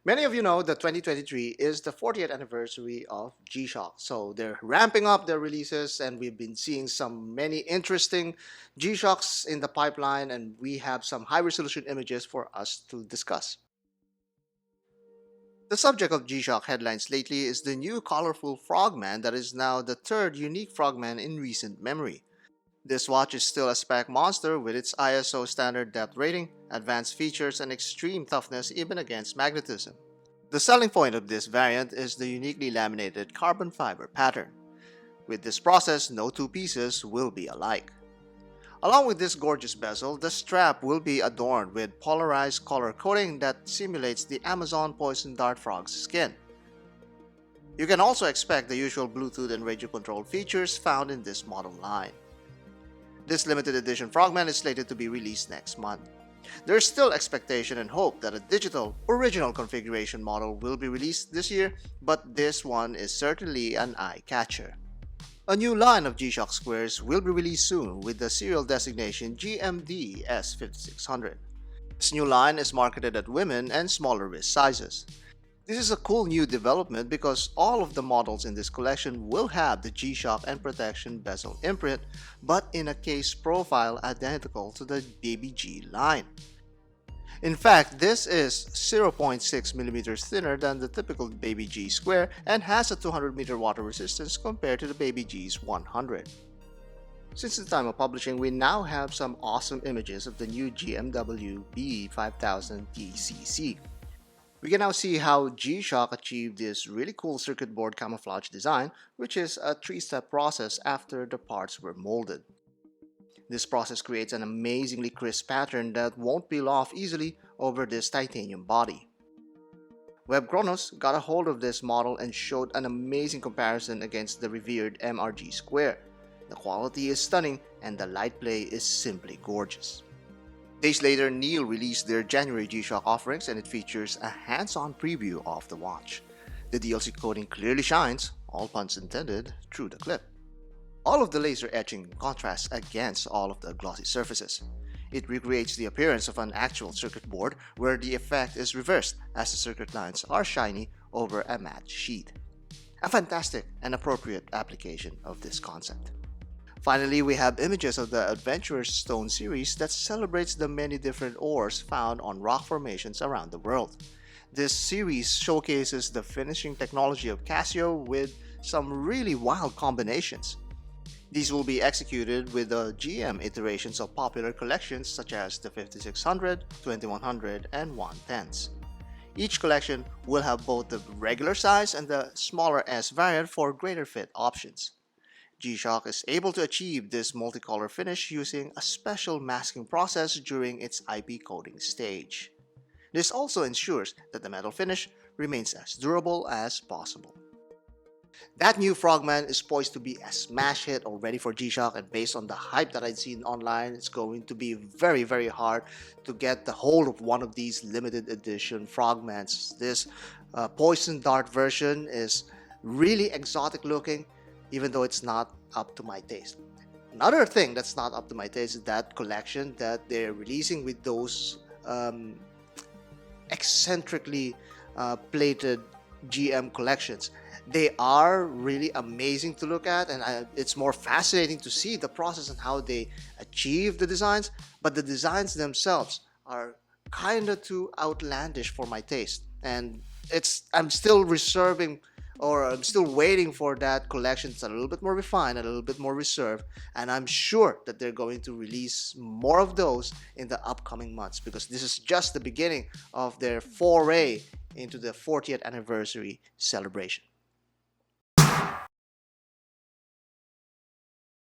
Many of you know that 2023 is the 40th anniversary of GShock, so they're ramping up their releases, and we've been seeing many interesting GShocks in the pipeline, and we have some high-resolution images for us to discuss. The subject of GShock headlines lately is the new colorful Frogman that is now the third unique Frogman in recent memory. This watch is still a spec monster with its ISO standard depth rating, advanced features, and extreme toughness even against magnetism. The selling point of this variant is the uniquely laminated carbon fiber pattern. With this process, no two pieces will be alike. Along with this gorgeous bezel, the strap will be adorned with polarized color coding that simulates the Amazon poison dart frog's skin. You can also expect the usual Bluetooth and radio control features found in this model line. This limited edition Frogman is slated to be released next month. There is still expectation and hope that a digital, original configuration model will be released this year, but this one is certainly an eye-catcher. A new line of GShock Squares will be released soon with the serial designation GMW-B5000. This new line is marketed at women and smaller wrist sizes. This is a cool new development because all of the models in this collection will have the GShock and Protection bezel imprint, but in a case profile identical to the Baby G line. In fact, this is 0.6mm thinner than the typical Baby G Square and has a 200-meter water resistance compared to the Baby G's 100. Since the time of publishing, we now have some awesome images of the new GMW-B5000TCC. We can now see how GShock achieved this really cool circuit board camouflage design, which is a three-step process after the parts were molded. This process creates an amazingly crisp pattern that won't peel off easily over this titanium body. Web Chronos got a hold of this model and showed an amazing comparison against the revered MRG Square. The quality is stunning and the light play is simply gorgeous. Days later, Neil released their January GShock offerings and it features a hands-on preview of the watch. The DLC coating clearly shines, all puns intended, through the clip. All of the laser etching contrasts against all of the glossy surfaces. It recreates the appearance of an actual circuit board where the effect is reversed as the circuit lines are shiny over a matte sheet. A fantastic and appropriate application of this concept. Finally, we have images of the Adventurous stone series that celebrates the many different ores found on rock formations around the world. This series showcases the finishing technology of Casio with some really wild combinations. These will be executed with the GM iterations of popular collections such as the 5600, 2100, and 110s. Each collection will have both the regular size and the smaller S variant for greater fit options. GShock is able to achieve this multicolor finish using a special masking process during its IP coating stage. This also ensures that the metal finish remains as durable as possible. That new Frogman is poised to be a smash hit already for GShock, and based on the hype that I've seen online, it's going to be very hard to get the hold of one of these limited edition Frogmans. This poison dart version is really exotic looking, even though it's not up to my taste. Another thing that's not up to my taste is that collection that they're releasing with those eccentrically plated GM collections. They are really amazing to look at, and it's more fascinating to see the process and how they achieve the designs, but the designs themselves are kind of too outlandish for my taste, and I'm still waiting for that collection that's a little bit more refined, a little bit more reserved, and I'm sure that they're going to release more of those in the upcoming months because this is just the beginning of their foray into the 40th anniversary celebration.